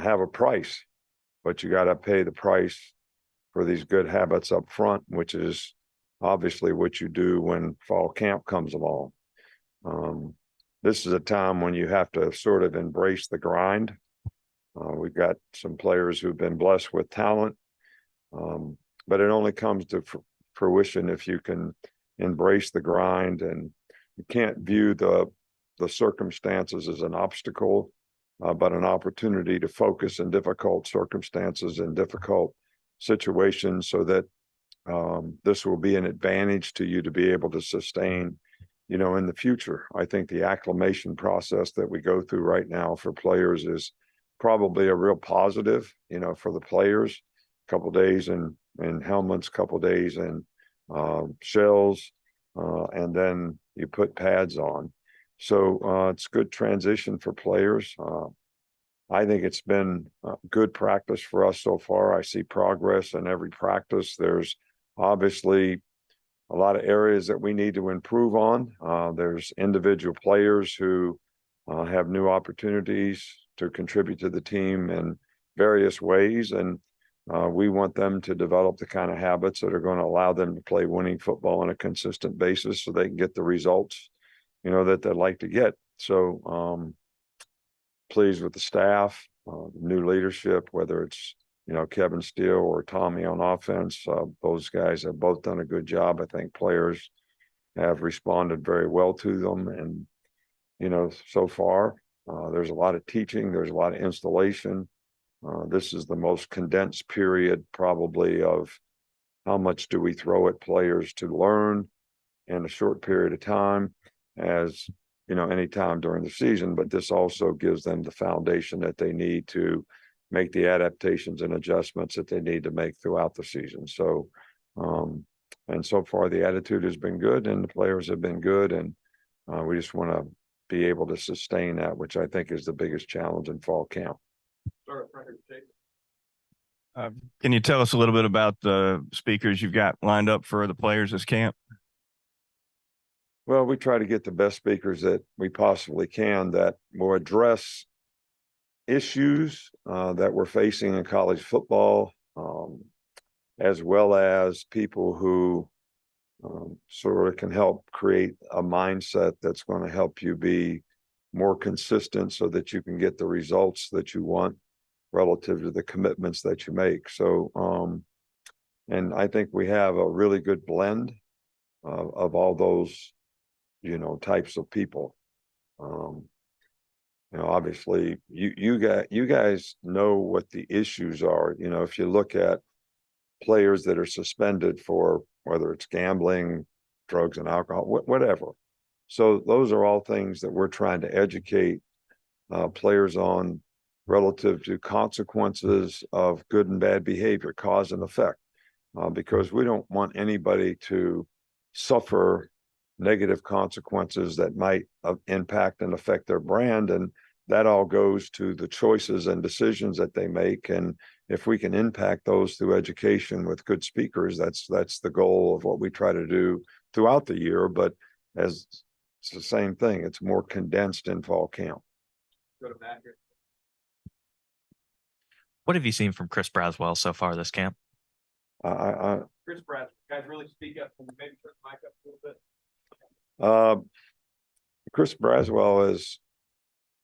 have a price, but you got to pay the price for these good habits up front, which is obviously what you do when fall camp comes along. This is a time when you have to sort of embrace the grind. We've got some players who've been blessed with talent, but it only comes to fruition if you can embrace the grind, and you can't view the circumstances as an obstacle, but an opportunity to focus in difficult circumstances and difficult situations, so that this will be an advantage to you to be able to sustain, in the future. I think the acclimation process that we go through right now for players is probably a real positive, for the players. A couple of days in helmets, couple of days in shells, and then you put pads on. So it's good transition for players. I think it's been good practice for us so far. I see progress in every practice. There's obviously a lot of areas that we need to improve on. There's individual players who have new opportunities to contribute to the team in various ways, and we want them to develop the kind of habits that are going to allow them to play winning football on a consistent basis, so they can get the results, that they'd like to get. So pleased with the staff, new leadership, whether it's Kevin Steele or Tommy on offense. Those guys have both done a good job. I think players have responded very well to them, and so far there's a lot of teaching, there's a lot of installation. This is the most condensed period probably of how much do we throw at players to learn in a short period of time, as any time during the season. But this also gives them the foundation that they need to make the adaptations and adjustments that they need to make throughout the season. So, and so far the attitude has been good and the players have been good, and we just want to be able to sustain that, which I think is the biggest challenge in fall camp. Can you tell us a little bit about the speakers you've got lined up for the players this camp? Well, we try to get the best speakers that we possibly can that will address issues that we're facing in college football, as well as people who sort of can help create a mindset that's going to help you be more consistent, so that you can get the results that you want relative to the commitments that you make. So, and I think we have a really good blend of all those, types of people. Obviously you guys know what the issues are. If you look at players that are suspended for whether it's gambling, drugs and alcohol, whatever. So those are all things that we're trying to educate players on, relative to consequences of good and bad behavior, cause and effect, because we don't want anybody to suffer negative consequences that might impact and affect their brand. And that all goes to the choices and decisions that they make. And if we can impact those through education with good speakers, that's the goal of what we try to do throughout the year. But as it's the same thing, it's more condensed in fall camp. Go to Matt here. What have you seen from Chris Braswell so far this camp? Chris Braswell, guys, really speak up. Can you maybe turn the mic up a little bit? Chris Braswell has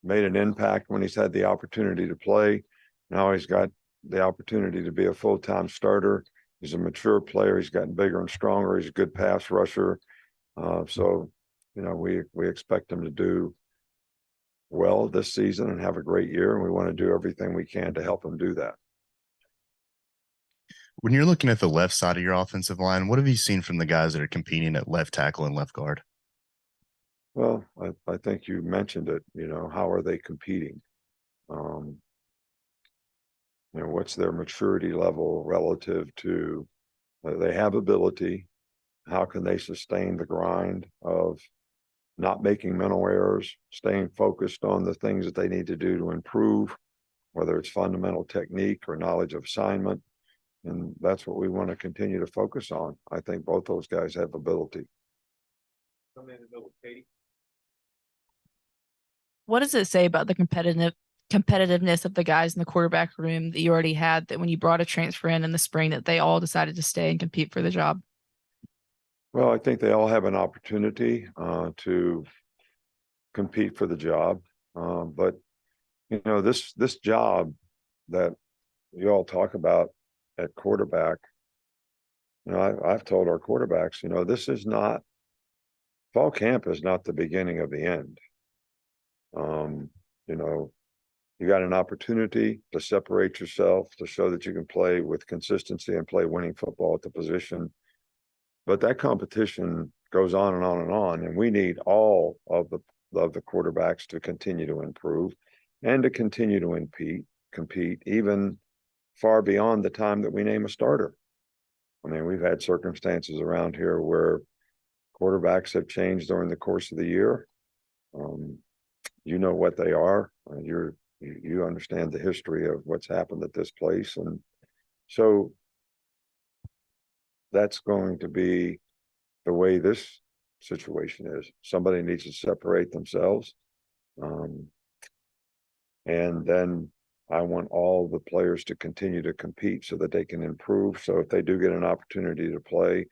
made an impact when he's had the opportunity to play. Now he's got the opportunity to be a full-time starter. He's a mature player. He's gotten bigger and stronger. He's a good pass rusher. So, we expect him to do well this season and have a great year, and we want to do everything we can to help him do that. When you're looking at the left side of your offensive line, what have you seen from the guys that are competing at left tackle and left guard? Well, I think you mentioned it. How are they competing? What's their maturity level relative to they have ability? How can they sustain the grind of not making mental errors, staying focused on the things that they need to do to improve, whether it's fundamental technique or knowledge of assignment? And that's what we want to continue to focus on. I think both those guys have ability. Come in the middle, Katie. What does it say about the competitiveness of the guys in the quarterback room that you already had, that when you brought a transfer in the spring, that they all decided to stay and compete for the job? Well, I think they all have an opportunity to compete for the job. But you know, this job that you all talk about at quarterback, you know, I've told our quarterbacks, you know, this is not, fall camp is not the beginning of the end. You know, you got an opportunity to separate yourself, to show that you can play with consistency and play winning football at the position. But that competition goes on and on and on, and we need all of the quarterbacks to continue to improve and to continue to compete even far beyond the time that we name a starter. I mean, we've had circumstances around here where quarterbacks have changed during the course of the year. You know what they are. You understand the history of what's happened at this place, and so that's going to be the way this situation is. Somebody needs to separate themselves, and then I want all the players to continue to compete so that they can improve. So if they do get an opportunity to play,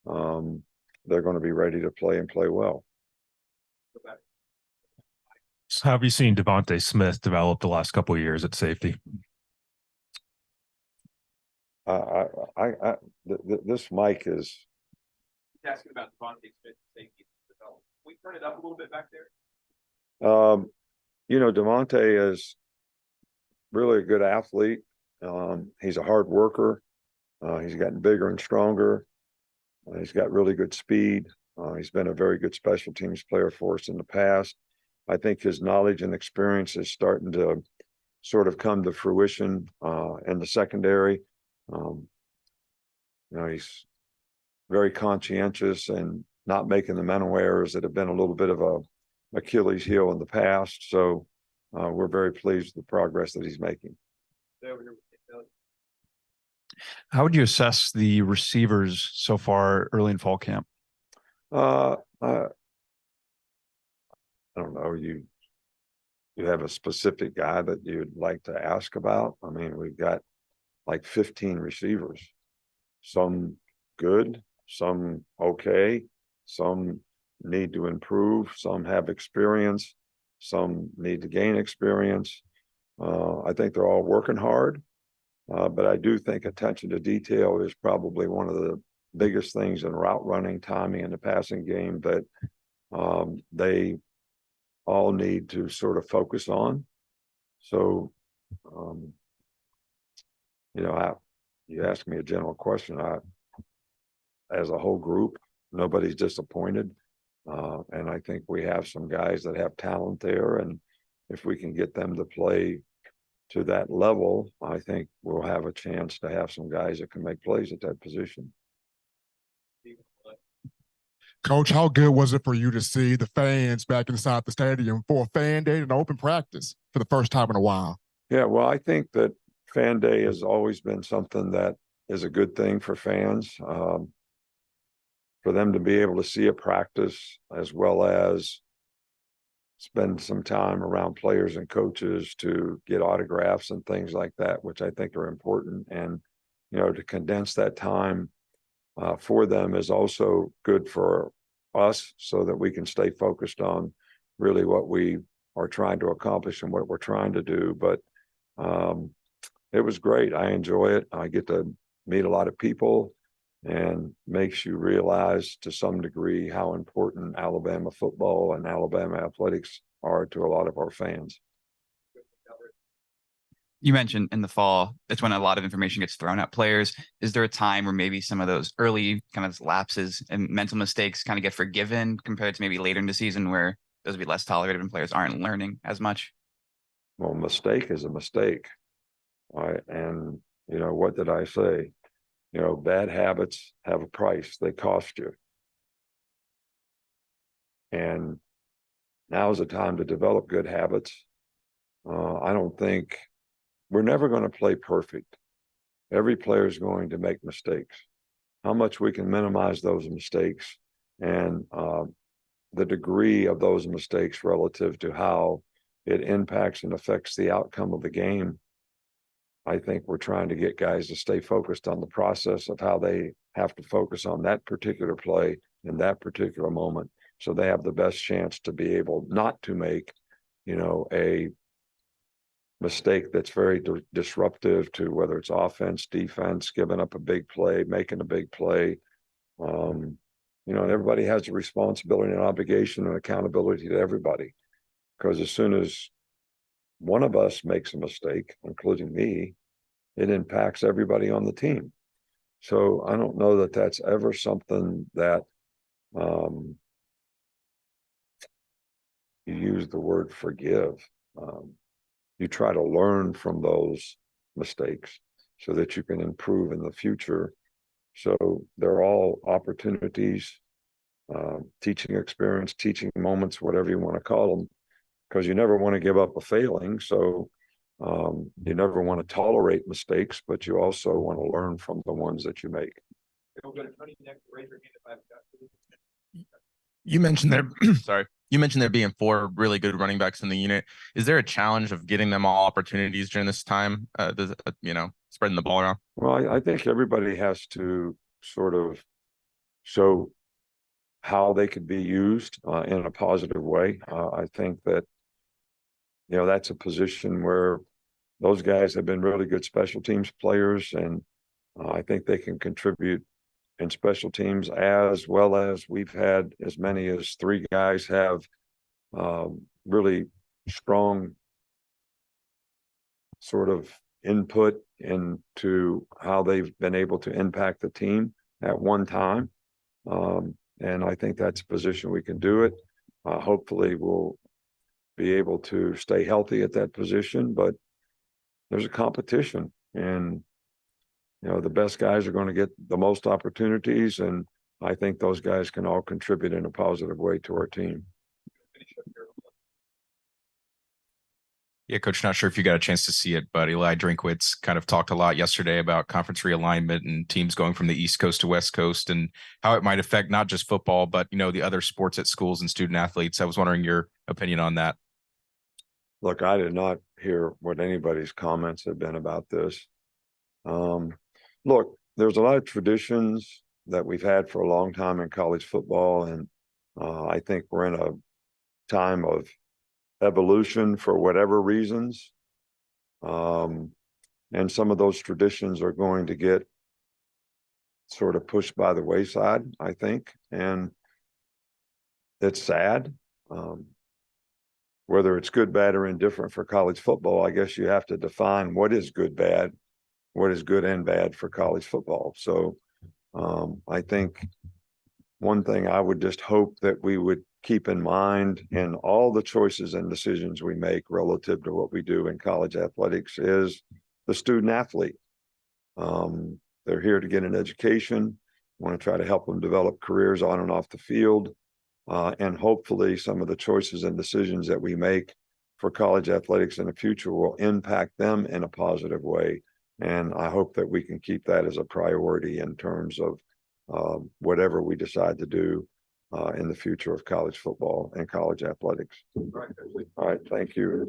they're going to be ready to play and play well. So how have you seen Devante Smith develop the last couple of years at safety? This mic is. Asking about Devante Smith safety development. We turn it up a little bit back there. You know, Devante is really a good athlete. He's a hard worker. He's gotten bigger and stronger. He's got really good speed. He's been a very good special teams player for us in the past. I think his knowledge and experience is starting to sort of come to fruition in the secondary. You know, he's very conscientious and not making the mental errors that have been a little bit of a Achilles heel in the past. So we're very pleased with the progress that he's making. How would you assess the receivers so far early in fall camp? I don't know. You have a specific guy that you'd like to ask about? I mean, we've got like 15 receivers, some good, some okay, some need to improve, some have experience, some need to gain experience. I think they're all working hard, but I do think attention to detail is probably one of the biggest things in route running, timing, and the passing game that they all need to sort of focus on. So, you know, you ask me a general question. As a whole group, nobody's disappointed. And I think we have some guys that have talent there. And if we can get them to play to that level, I think we'll have a chance to have some guys that can make plays at that position. Coach, how good was it for you to see the fans back inside the stadium for a fan day and open practice for the first time in a while? Yeah, well, I think that fan day has always been something that is a good thing for fans. For them to be able to see a practice as well as spend some time around players and coaches to get autographs and things like that, which I think are important. And, you know, to condense that time for them is also good for us so that we can stay focused on really what we are trying to accomplish and what we're trying to do. But it was great. I enjoy it. I get to meet a lot of people, and makes you realize to some degree how important Alabama football and Alabama athletics are to a lot of our fans. You mentioned in the fall, it's when a lot of information gets thrown at players. Is there a time where maybe some of those early kind of lapses and mental mistakes kind of get forgiven compared to maybe later in the season where those would be less tolerated when players aren't learning as much? Well, mistake is a mistake. All right. And, you know, what did I say? You know, bad habits have a price. They cost you. And now is the time to develop good habits. I don't think we're never going to play perfect. Every player is going to make mistakes. How much we can minimize those mistakes and the degree of those mistakes relative to how it impacts and affects the outcome of the game. I think we're trying to get guys to stay focused on the process of how they have to focus on that particular play in that particular moment, so they have the best chance to be able not to make, a mistake that's very disruptive to whether it's offense, defense, giving up a big play, making a big play. Everybody has a responsibility and obligation and accountability to everybody, because as soon as one of us makes a mistake, including me, it impacts everybody on the team. So I don't know that that's ever something that you use the word forgive. You try to learn from those mistakes so that you can improve in the future. So they're all opportunities, teaching experience, teaching moments, whatever you want to call them, because you never want to give up a failing. So you never want to tolerate mistakes, but you also want to learn from the ones that you make. We'll go to Tony next. Raise your hand if I've got to. You mentioned there, sorry, you mentioned there being 4 really good running backs in the unit. Is there a challenge of getting them all opportunities during this time? Spreading the ball around? Well, I think everybody has to sort of show how they could be used in a positive way. I think that, that's a position where those guys have been really good special teams players, and I think they can contribute in special teams, as well as we've had as many as 3 guys have really strong sort of input into how they've been able to impact the team at one time. And I think that's a position we can do it. Hopefully we'll be able to stay healthy at that position, but there's a competition, and the best guys are going to get the most opportunities, and I think those guys can all contribute in a positive way to our team. Yeah, Coach, not sure if you got a chance to see it, but Eli Drinkwitz kind of talked a lot yesterday about conference realignment and teams going from the East Coast to West Coast and how it might affect not just football, but, the other sports at schools and student athletes. I was wondering your opinion on that. Look, I did not hear what anybody's comments have been about this. Look, there's a lot of traditions that we've had for a long time in college football, and I think we're in a time of evolution for whatever reasons. And some of those traditions are going to get sort of pushed by the wayside, I think, and it's sad. Whether it's good, bad, or indifferent for college football, I guess you have to define what is good, bad, what is good and bad for college football. So I think one thing I would just hope that we would keep in mind in all the choices and decisions we make relative to what we do in college athletics is the student athlete. They're here to get an education, want to try to help them develop careers on and off the field. And hopefully some of the choices and decisions that we make for college athletics in the future will impact them in a positive way. And I hope that we can keep that as a priority in terms of whatever we decide to do in the future of college football and college athletics. All right, thank you.